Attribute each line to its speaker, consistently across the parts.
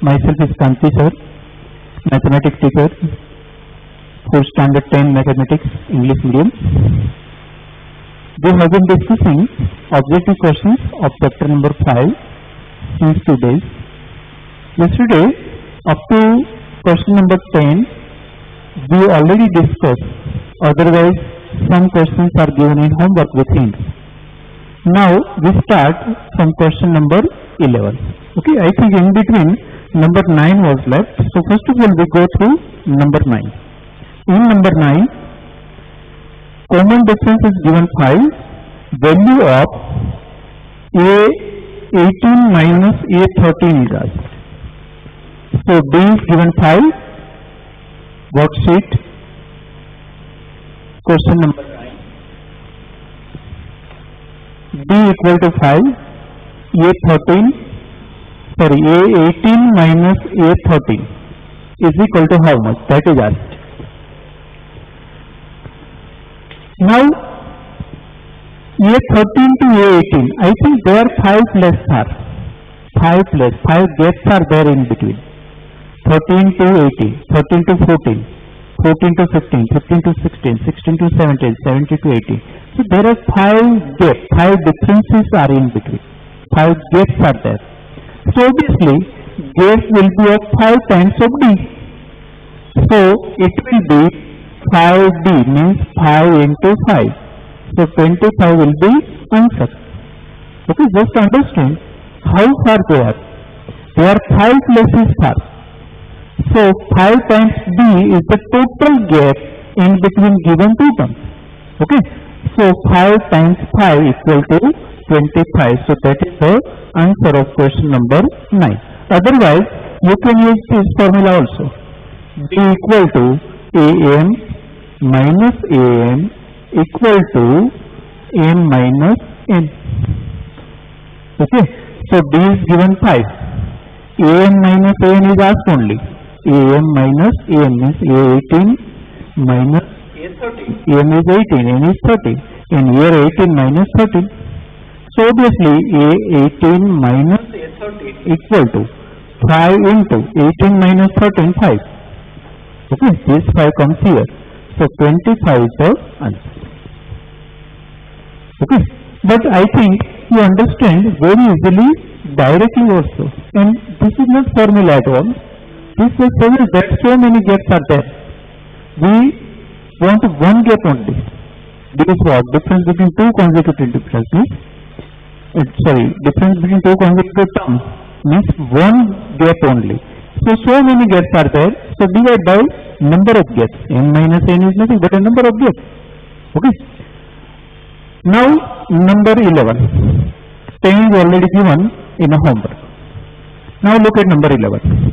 Speaker 1: Myself is Kanti sir, mathematics teacher for standard 10 mathematics English medium. We have been discussing objective questions of chapter number 5 since 2 days. Yesterday up to question number 10 we already discussed, otherwise some questions are given in homework with hints. Now we start from question number 11. Okay, I think in between number 9 was left. So first of all we go through number 9. In number 9, common difference is given 5. Value of A18 minus A13 is asked. So B is given 5. Worksheet. Question number 9. B equal to 5. A18 minus A13 is equal to how much? That is asked. Now A13 to A18, I think there 5 plus are 5 gaps are there in between. 13 to 18, 13 to 14, 14 to 15, 15 to 16, 16 to 17, 17 to 18. So there are 5 gaps, 5 differences are in between. 5 gaps are there. So obviously gap will be of 5 times of D. So it will be 5D, means 5 into 5. So 25 will be answer. Okay, just understand how far they are. They are 5 places far. So 5 times D is the total gap in between given two terms. Okay, so 5 times 5 equal to 25. So that is the answer of question number 9. Otherwise, you can use this formula also. B equal to AM minus AM equal to M minus N. Okay, so B is given 5. AM minus AN is asked only. AM minus AN means A18 minus A13. AM is 18, N is 30. And here 18 minus 13. So obviously A18 minus A13 equal to 5 into 18 minus 13, 5. Okay, this 5 comes here. So 25 is the answer. Okay, but I think you understand very easily directly also. And this is not formula at all. This will tell you that so many gaps are there. We want one gap only. This is what? Difference between two consecutive differences. Difference between two consecutive terms means one gap only. So many gaps are there. So divide by number of gaps. N minus N is nothing but a number of gaps. Okay. Now number 11. 10 is already given in a homework. Now look at number 11.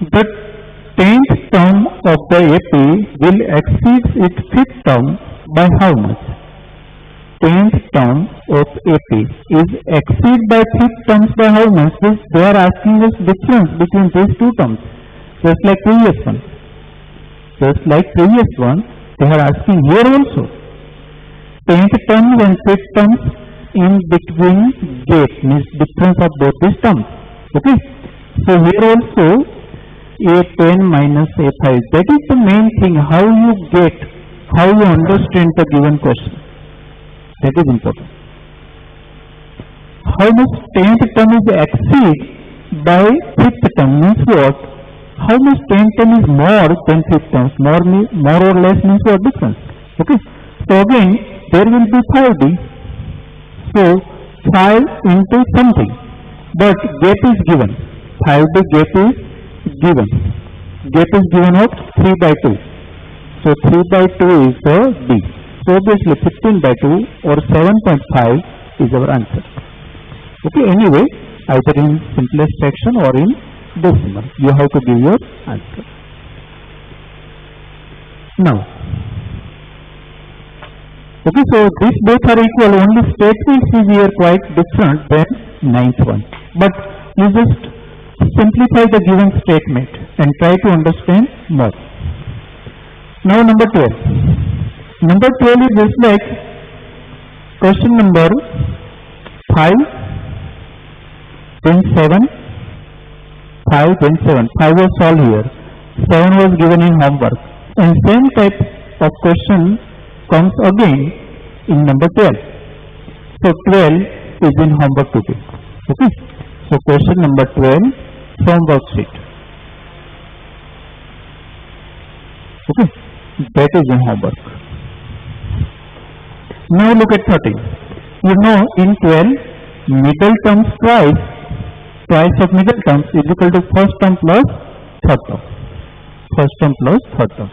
Speaker 1: The 10th term of the AP will exceed its 5th term by how much? 10th term of AP is exceed by 5th terms by how much? They are asking us difference between these two terms, just like previous one. They are asking here also. 10th terms and 5th terms in between gap means difference of both these terms. Okay. So here also A10 minus A5. That is the main thing, how you understand the given question. That is important. How much 10th term is exceed by 5th term means what? How much 10th term is more than 5th term? More or less means what difference? Okay. So again, there will be 5D. So 5 into something. But gap is given. 5D gap is given. Gap is given of 3 by 2. So 3 by 2 is the D. So obviously 15 by 2 or 7.5 is our answer. Okay, anyway, either in simplest fraction or in decimal, you have to give your answer. Now, okay, so these both are equal, only statements is here quite different than ninth one. But you just simplify the given statement and try to understand more. Now number 12. Number 12 is just like question number 5, then 7, 5, then 7. 5 was solved here. 7 was given in homework. And same type of question comes again in number 12. So 12 is in homework today. Okay. So question number 12 from worksheet. Okay. That is in homework. Now look at 13. You know in 12 middle terms twice of middle terms is equal to first term plus third term. First term plus third term.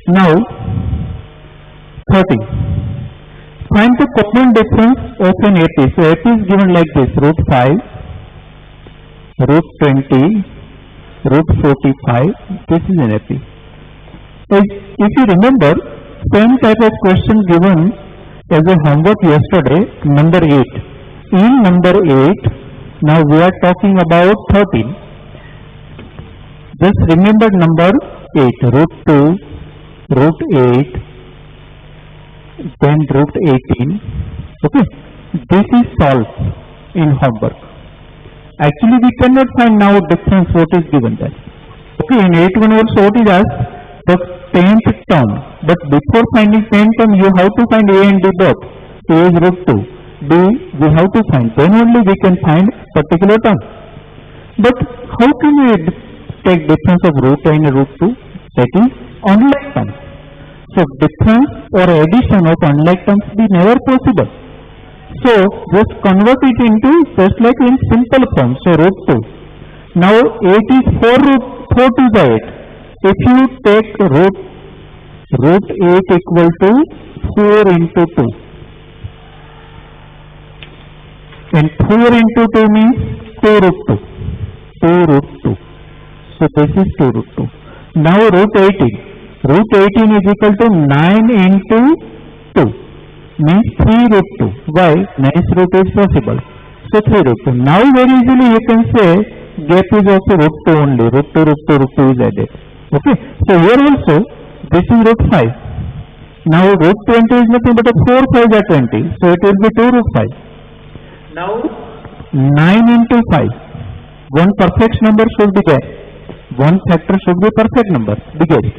Speaker 1: Now 13. Find the common difference of an AP. So AP is given like this: root 5, root 20, root 45. This is an AP. If you remember, same type of question given as a homework yesterday, number 8. In number 8, now we are talking about 13. Just remember number 8, root 2, root 8, then root 18. Okay, this is solved in homework. Actually, we cannot find now difference what is given there. Okay, in 8.1 also what is asked? The 10th term. But before finding 10th term, you have to find A and D both. A is root 2. D we have to find. Then only we can find particular term. But how can we take difference of root and root 2? That is unlike terms. So difference or addition of unlike terms be never possible. So just convert it into just like in simple form. So root 2. Now 8 is 4 root 4 to the 8. If you take root 8 equal to 4 into 2. And 4 into 2 means 2 root 2. 2 root 2. So this is 2 root 2. Now root 18. Root 18 is equal to 9 into 2. Means 3 root 2. Why? 9th root is possible. So 3 root 2. Now very easily you can say gap is also root 2 only. Root 2, root 2, root 2 is added. Okay. So here also this is root 5. Now root 20 is nothing but a 4 5 are 20. So it will be 2 root 5. Now 9 into 5. One perfect number should be there. One factor should be perfect number. Biggest.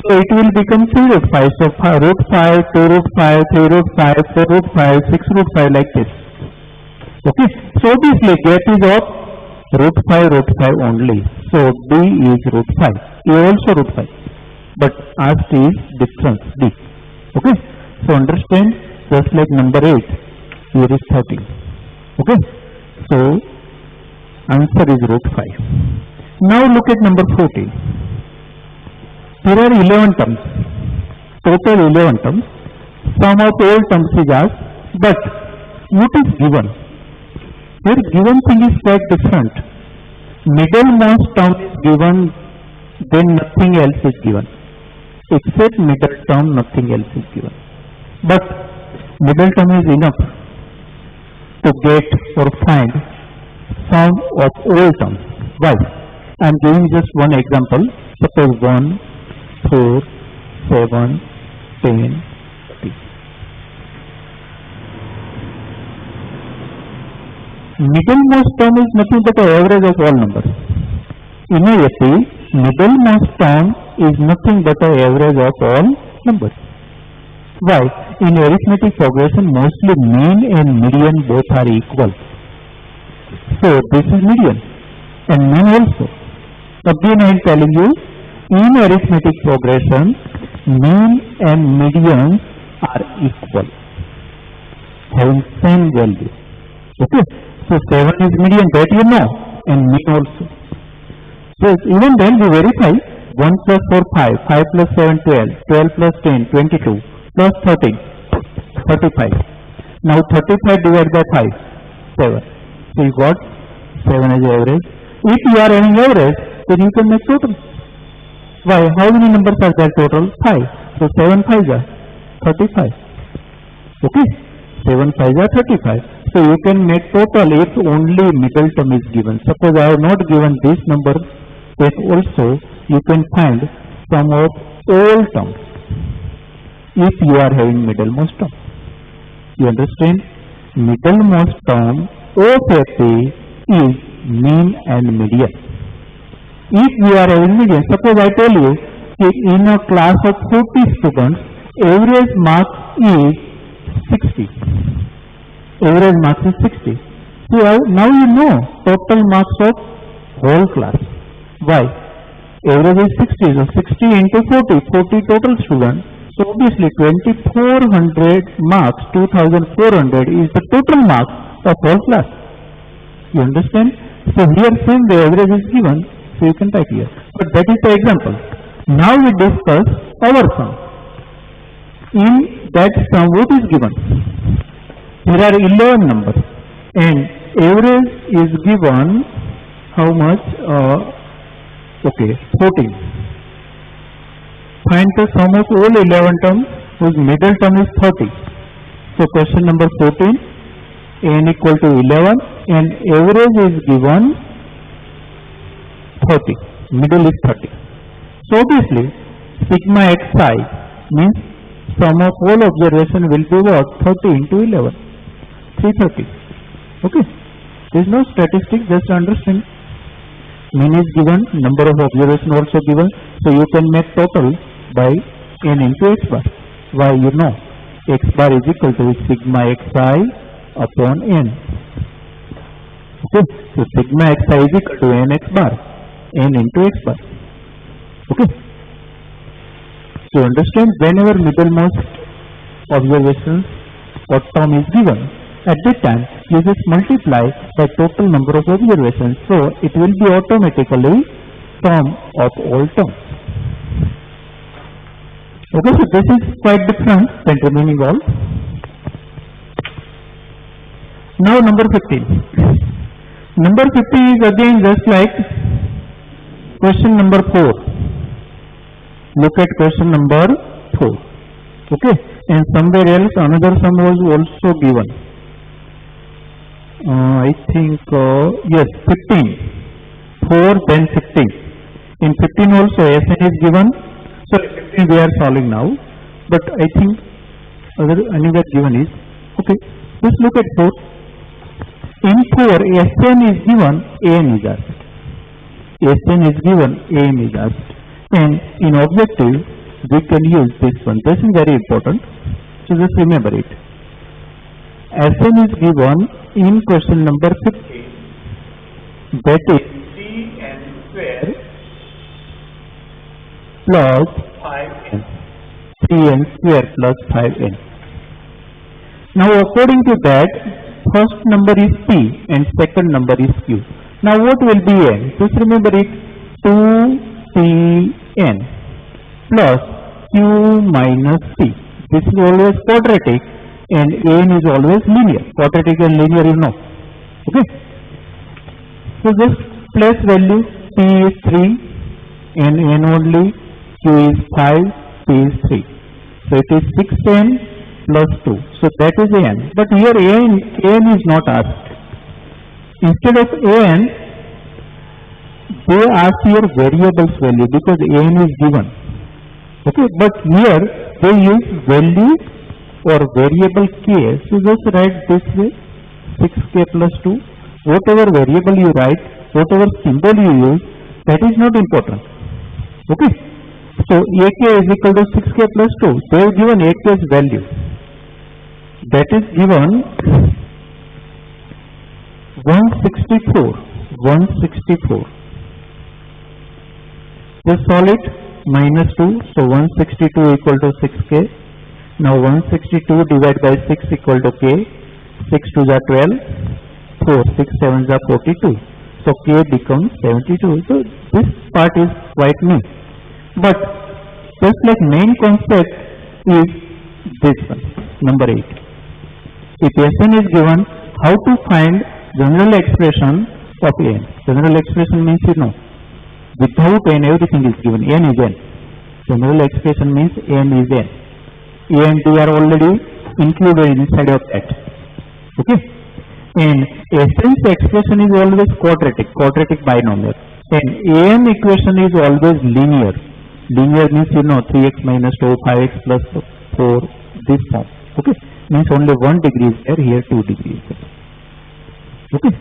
Speaker 1: So it will become 3 root 5. So root 5, 2 root 5, 3 root 5, 4 root 5, 6 root 5 like this. Okay. So obviously gap is of root 5 only. So D is root 5. A also root 5. But asked is difference D. Okay. So understand just like number 8. Here is 13. Okay. So answer is root 5. Now look at number 14. Here are 11 terms. Total 11 terms. Sum of all terms is asked. But what is given? Here given thing is quite different. Middlemost term is given, then nothing else is given. Except middle term, nothing else is given. But middle term is enough to get or find sum of all terms. Why? I am giving just one example. Suppose 1, 4, 7, 10, 30. Middlemost term is nothing but the average of all numbers. In a AP, middlemost term is nothing but the average of all numbers. Why? In arithmetic progression, mostly mean and median both are equal. So this is median and mean also. Again I am telling you, in arithmetic progression, mean and median are equal, having same value. Okay. So 7 is median, that you know, and mean also. So even then we verify 1 plus 4, 5, 5 plus 7, 12, 12 plus 10, 22, plus 13, 35. Now 35 divided by 5, 7. So you got 7 as average. If you are having average, then you can make total. Why? How many numbers are there total? 5. So 7 5s are 35. Okay? 7 5s are 35. So you can make total if only middle term is given. Suppose I have not given this number, then also you can find sum of all terms if you are having middlemost term. You understand? Middlemost term of FA is mean and median. If we are having median, suppose I tell you in a class of 40 students, average mark is 60. Average marks is 60. So now you know total marks of whole class. Why? Average is 60. So 60 into 40, 40 total students. So obviously 2400 marks, 2400 is the total marks of whole class. You understand? So here same the average is given. So you can type here. But that is the example. Now we discuss our sum. In that sum, what is given? There are 11 numbers and average is given how much? 14. Find the sum of all 11 terms whose middle term is 30. So question number 14, n equal to 11 and average is given 30. Middle is 30. So obviously sigma xi means sum of all observation will be what? 30 into 11. 330. Okay. There is no statistics, just understand. Mean is given, number of observation also given. So you can make total by n into x bar. Why? You know x bar is equal to sigma xi upon n. Okay. So sigma xi is equal to n x bar. N into x bar. Okay. So understand, whenever middlemost observations or term is given, at that time you just multiply the total number of observations. So it will be automatically sum of all terms. Okay, so this is quite different than remaining all. Now number 15. Number 15 is again just like question number 4. Look at question number 4. Okay, and somewhere else another sum was also given. I think yes, 15. 4 then 15. In 15 also Sn is given. Sorry, 15 we are solving now. But I think anywhere given is okay. Just look at 4. In 4 Sn is given, An is asked. Sn is given, Am is asked. And in objective we can use this one. This is very important. So just remember it. Sn is given in question number 15, that is 3n square plus 5n. 3n square plus 5n. Now according to that, first number is p and second number is q. Now what will be n? Just remember it, 2pn plus q minus p. This is always quadratic and n is always linear. Quadratic and linear you know. Okay. So just place value, p is 3 and n only, q is 5, p is 3. So it is 6n plus 2. So that is an. But here an is not asked. Instead of an, they ask your variables value because an is given. Okay, but here they use value or variable k. So just write this way, 6k plus 2. Whatever variable you write, whatever symbol you use, that is not important. Okay. So ak is equal to 6k plus 2. They have given ak's value. That is given 164. 164. Just solve it. Minus 2. So 162 equal to 6k. Now 162 divided by 6 equal to k. 6 2s are 12. 4 6 7s are 42. So k becomes 72. So this part is quite new. But just like main concept is this one, number 8. If Sn is given, how to find general expression of n? General expression means you know. Without n everything is given. N is n. General expression means n is n. A and D are already included inside of that. Okay. And Sn's expression is always quadratic binomial. And An equation is always linear. Linear means 3x minus 2, 5x plus 4, this form. Okay, means only 1 degree is there, here 2 degrees is there. Okay,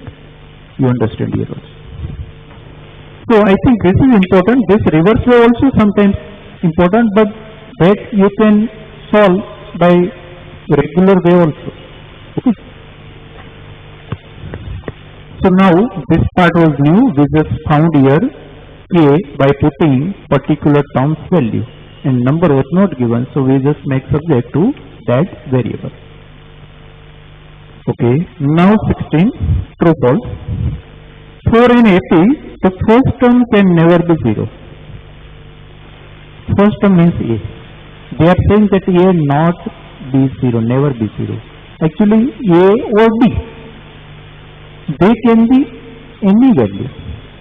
Speaker 1: you understand here also. So I think this is important. This reverse way also sometimes important, but that you can solve by regular way also. Okay. So now this part was new. We just found here k by putting particular term's value, and number was not given, so we just make subject to that variable. Okay. Now 16, true false. For an AP, the first term can never be 0. First term means A. They are saying that A not be 0, never be 0. Actually A or D, they can be any value.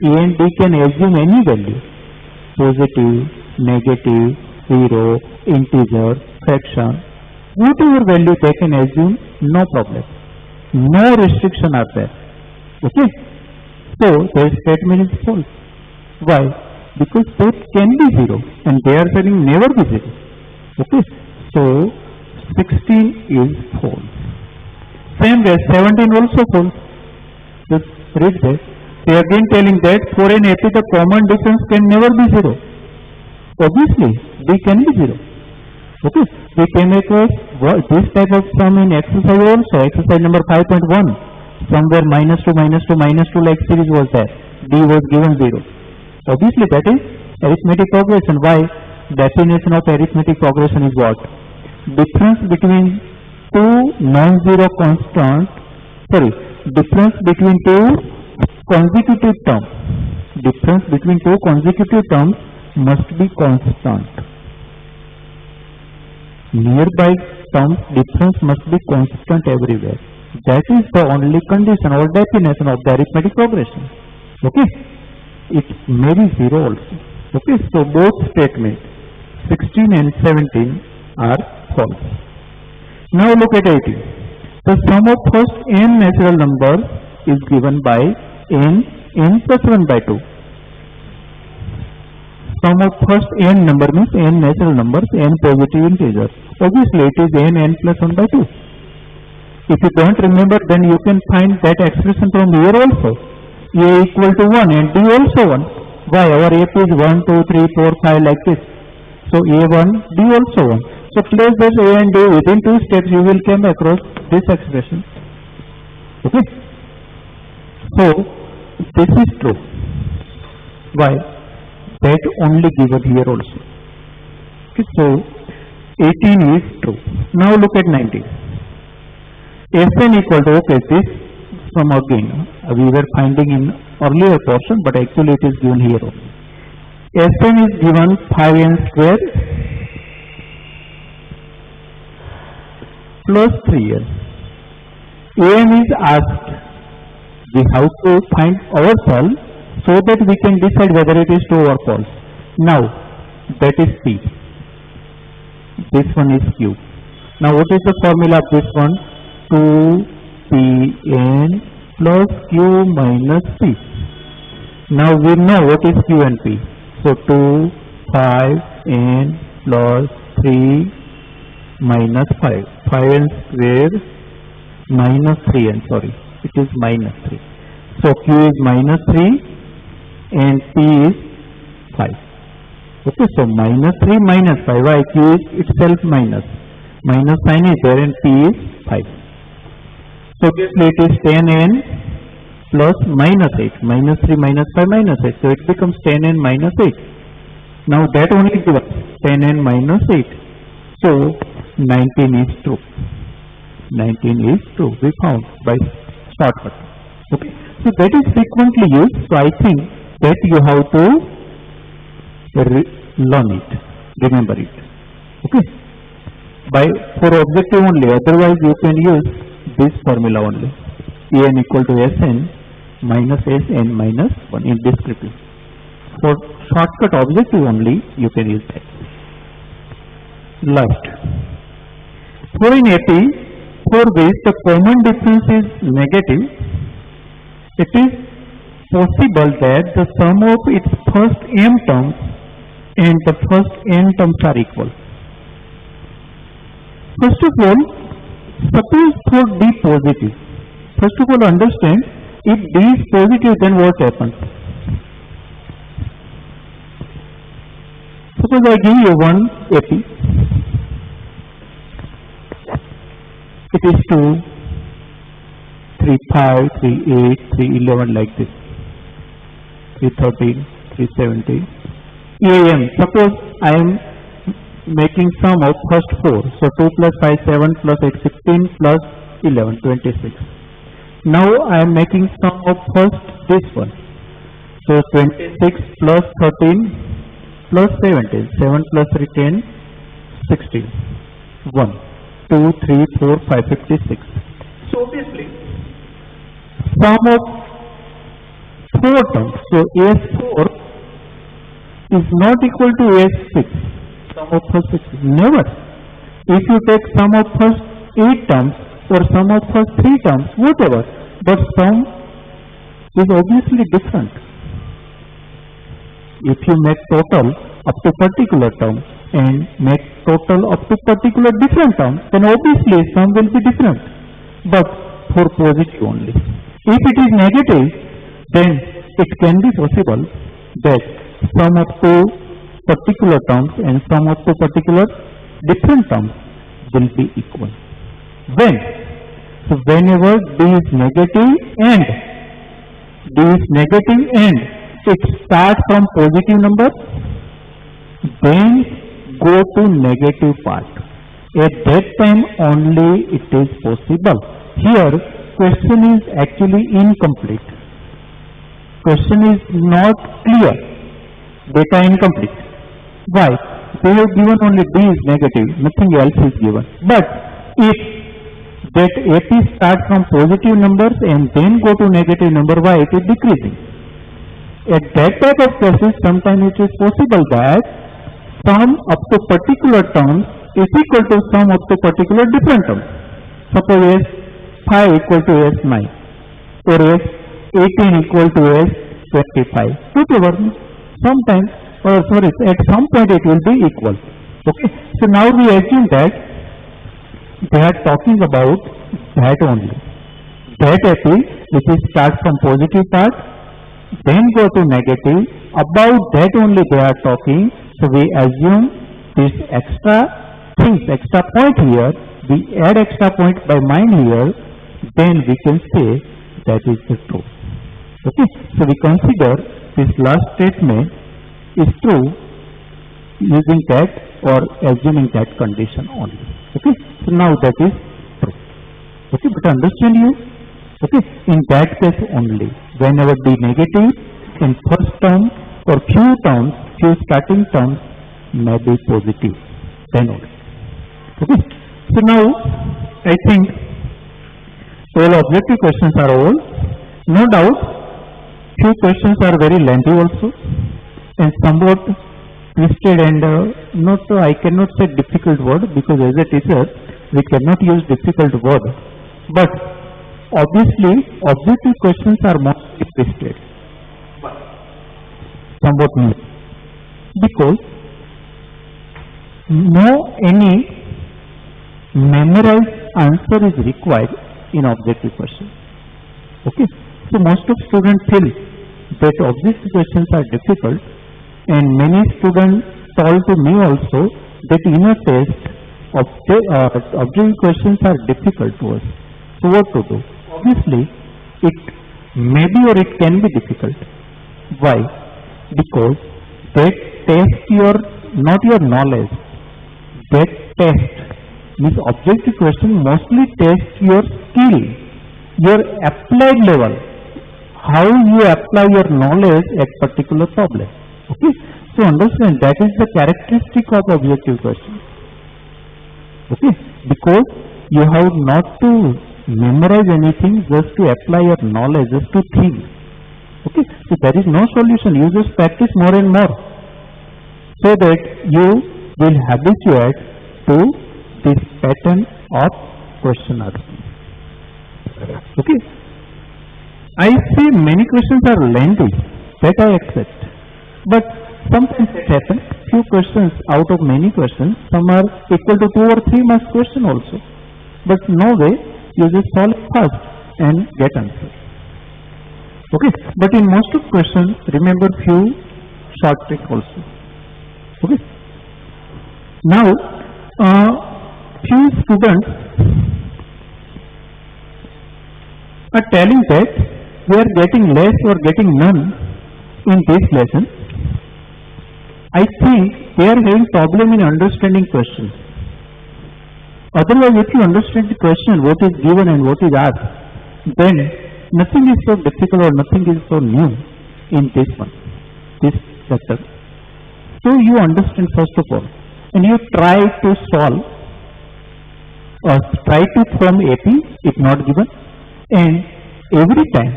Speaker 1: A and D can assume any value. Positive, negative, 0, integer, fraction. Whatever value they can assume, no problem. No restriction are there. Okay. So their statement is false. Why? Because both can be 0 and they are saying never be 0. Okay. So 16 is false. Same way 17 also false. Just read that. They are again telling that for an AP the common difference can never be 0. Obviously they can be 0. Okay. We came across this type of sum in exercise also, exercise number 5.1. Somewhere minus 2 like series was there. D was given 0. Obviously that is arithmetic progression. Why? Definition of arithmetic progression is what? Difference between two non-zero constants, difference between two consecutive terms. Difference between two consecutive terms must be constant. Nearby terms difference must be constant everywhere. That is the only condition or definition of the arithmetic progression. Okay. It may be 0 also. Okay. So both statements 16 and 17 are false. Now look at 18. The sum of first n natural numbers is given by n plus 1 by 2. Sum of first n number means n natural numbers, n positive integers. Obviously it is n plus 1 by 2. If you don't remember, then you can find that expression from here also. A equal to 1 and D also 1. Why? Our AP is 1, 2, 3, 4, 5 like this. So A1, D also 1. So place this A and D within 2 steps, you will come across this expression. Okay. So this is true. Why? That only given here also. Okay. So 18 is true. Now look at 19. Sn equal to, okay, this from again we were finding in earlier portion, but actually it is given here also. Sn is given 5n square plus 3n. An is asked, we have to find ourselves so that we can decide whether it is true or false. Now that is P. This one is Q. Now what is the formula of this one? 2Pn plus Q minus P. Now we know what is Q and P. So 2, 5n plus 3 minus 5. 5n square minus 3n, sorry. It is minus 3. So Q is minus 3 and P is 5. Okay, so minus 3 minus 5. Why? Q is itself minus. Minus sign is there and P is 5. So obviously it is 10n plus minus 8. Minus 3 minus 5 minus 8. So it becomes 10n minus 8. Now that only gives 10n minus 8. So 19 is true. 19 is true. We found by shortcut. Okay. So that is frequently used. So I think that you have to learn it. Remember it. Okay. For objective only. Otherwise you can use this formula only. En equal to Sn minus Sn minus 1 in descriptive. For shortcut objective only, you can use that. Last. For in AP, for which the common difference is negative, it is possible that the sum of its first m terms and the first n terms are equal. First of all, suppose for D positive. First of all, understand, if D is positive, then what happens? Suppose I give you one AP. It is 2, 3, 5, 3, 8, 3, 11 like this. 3, 13, 3, 17. EAM, suppose I am making sum of first 4. So 2 plus 5, 7 plus 8, 16 plus 11, 26. Now I am making sum of first this one. So 26 plus 13 plus 17. 7 plus 3, 10, 16. 1, 2, 3, 4, 5, 56. So obviously, sum of 4 terms. So AS4 is not equal to AS6. Sum of first 6. Never. If you take sum of first 8 terms or sum of first 3 terms, whatever, but sum is obviously different. If you make total up to particular term and make total up to particular different term, then obviously sum will be different, but for positive only. If it is negative, then it can be possible that sum of two particular terms and sum of two particular different terms will be equal. When? So whenever D is negative and it starts from positive number, then go to negative part. At that time only it is possible. Here question is actually incomplete. Question is not clear. Data incomplete. Why? They have given only D is negative, nothing else is given. But if that AP starts from positive numbers and then go to negative number, why? It is decreasing. At that type of cases, sometimes it is possible that sum up to particular terms is equal to sum up to particular different terms. Suppose S5 equal to S9 or S18 equal to S25. Whatever. Sometimes, at some point it will be equal. Okay. So now we assume that they are talking about that only. That AP which is start from positive part, then go to negative. About that only they are talking. So we assume this extra things, extra point here, we add extra point by mind here, then we can say that is the true. Okay, so we consider this last statement is true using that or assuming that condition only. Okay, so now that is true. Okay, but understand you? Okay, in that case only, whenever D negative in first term or few terms, few starting terms may be positive, then only. Okay, so now I think all objective questions are all. No doubt, few questions are very lengthy also and somewhat twisted and I cannot say difficult word, because as a teacher we cannot use difficult word, but obviously objective questions are mostly twisted, somewhat new, because no any memorized answer is required in objective questions. Okay, so most of students feel that objective questions are difficult, and many students told to me also that in a test objective questions are difficult to us. So what to do? Obviously it may be or it can be difficult. Why? Because that test your not your knowledge. That test means objective question mostly tests your skill, your applied level, how you apply your knowledge at particular problem. Okay, so understand that is the characteristic of objective question. Okay, because you have not to memorize anything, just to apply your knowledge, just to think. Okay, so there is no solution. You just practice more and more, so that you will habituate to this pattern of question are. Okay. I say many questions are lengthy, that I accept. But sometimes it happens, few questions out of many questions, some are equal to 2 or 3 marks question also. But no way, you just solve fast and get answer. Okay, but in most of questions, remember few short trick also. Okay. Now, few students are telling that we are getting less or getting none in this lesson. I think they are having problem in understanding questions. Otherwise, if you understand the question, what is given and what is asked, then nothing is so difficult or nothing is so new in this one, this chapter. So you understand first of all, and you try to solve or try to form AP if not given, and every time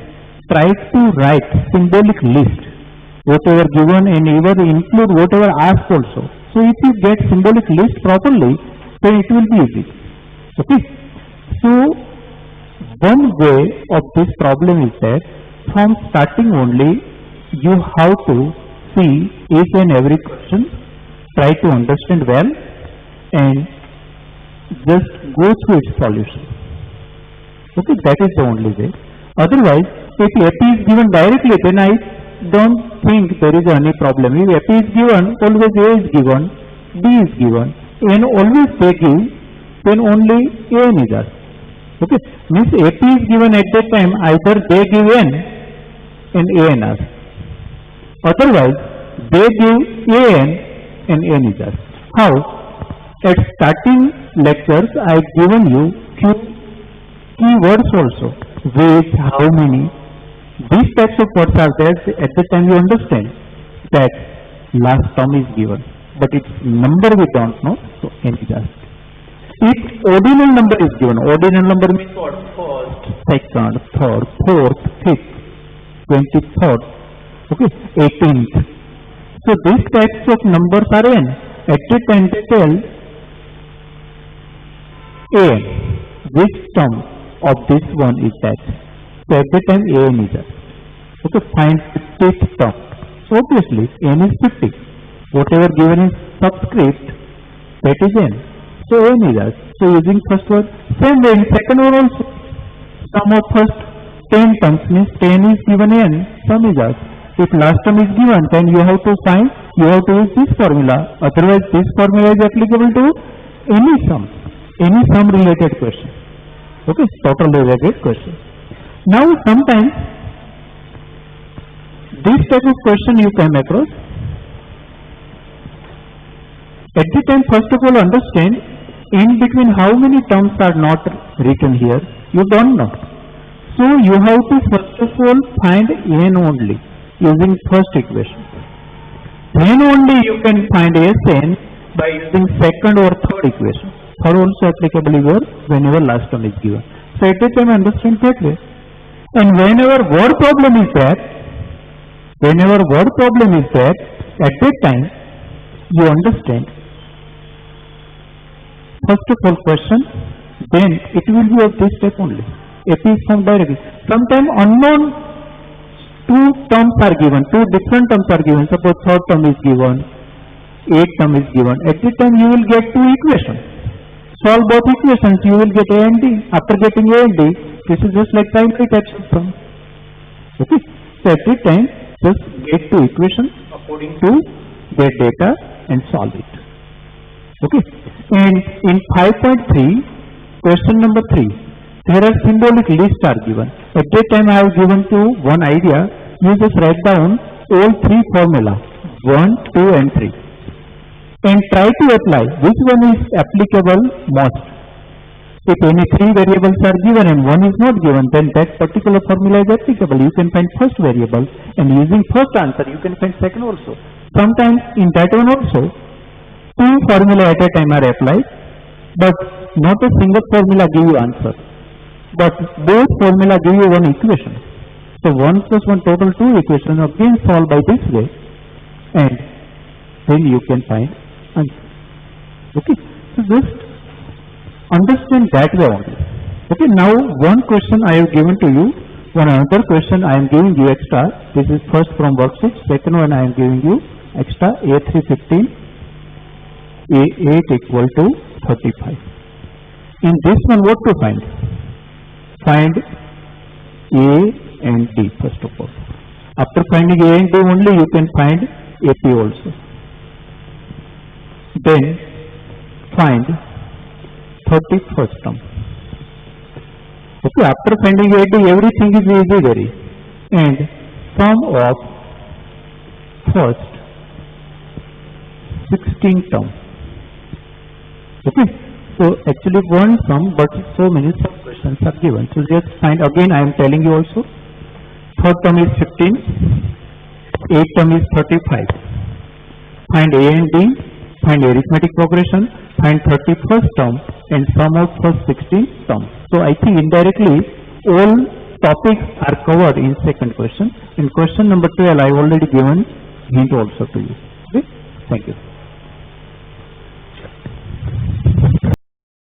Speaker 1: try to write symbolic list, whatever given and even include whatever asked also. So if you get symbolic list properly, then it will be easy. Okay. So one way of this problem is that from starting only you have to see each and every question, try to understand well and just go through its solution. Okay, that is the only way. Otherwise, if AP is given directly, then I don't think there is any problem. If AP is given, always A is given, B is given, and always they give, then only AN is asked. Okay, means AP is given at that time, either they give N and AN asked. Otherwise, they give AN and N is asked. How? At starting lectures, I have given you few keywords also, which, how many, these types of words are there. At the time you understand that last term is given, but its number we don't know, so N is asked. If ordinal number is given, ordinal number means what? First, second, third, fourth, fifth, 23rd, okay, 18th. So these types of numbers are N. At the time they tell AN, which term of this one is that? So at the time AN is that. Okay, find 50th term. So obviously N is 50. Whatever given in subscript, that is N. So N is that. So using first word, same way in second word also. Sum of first 10 terms means 10 is given N, sum is that. If last term is given, then you have to find, you have to use this formula. Otherwise this formula is applicable to any sum related question. Okay, total related question. Now sometimes this type of question you come across. At the time, first of all understand in between how many terms are not written here, you don't know. So you have to first of all find N only using first equation. Then only you can find Sn by using second or third equation. Third also applicable here whenever last term is given. So at the time understand that way. And whenever word problem is there, at that time you understand first of all question, then it will be of this type only. AP is found directly. Sometimes unknown two terms are given, two different terms are given. Suppose third term is given, eighth term is given. At that time you will get two equations. Solve both equations, you will get A and D. After getting A and D, this is just like primary types of term. Okay. So at that time, just get two equations according to their data and solve it. Okay. And in 5.3, question number 3, there are symbolic lists are given. At that time I have given to one idea, you just write down all three formula, 1, 2 and 3. And try to apply which one is applicable most. If any 3 variables are given and 1 is not given, then that particular formula is applicable. You can find first variable and using first answer you can find second also. Sometimes in that one also, 2 formula at a time are applied, but not a single formula give you answer. But both formula give you one equation. So 1 plus 1 total 2 equations are being solved by this way, and then you can find answer. Okay. So just understand that way only. Okay, now one question I have given to you, one another question I am giving you extra. This is first from worksheet. Second one I am giving you extra A315, A8 equal to 35. In this one, what to find? Find A and D first of all. After finding A and D only, you can find AP also. Then find 31st term. Okay, after finding A and D, everything is easy very. And sum of first 16 term. Okay, so actually one sum, but so many sub questions are given. So just find, again I am telling you also, third term is 15, 8th term is 35. Find A and D, find arithmetic progression, find 31st term and sum of first 16 terms. So I think indirectly all topics are covered in second question. In question number 12 I already given hint also to you. Okay? Thank you.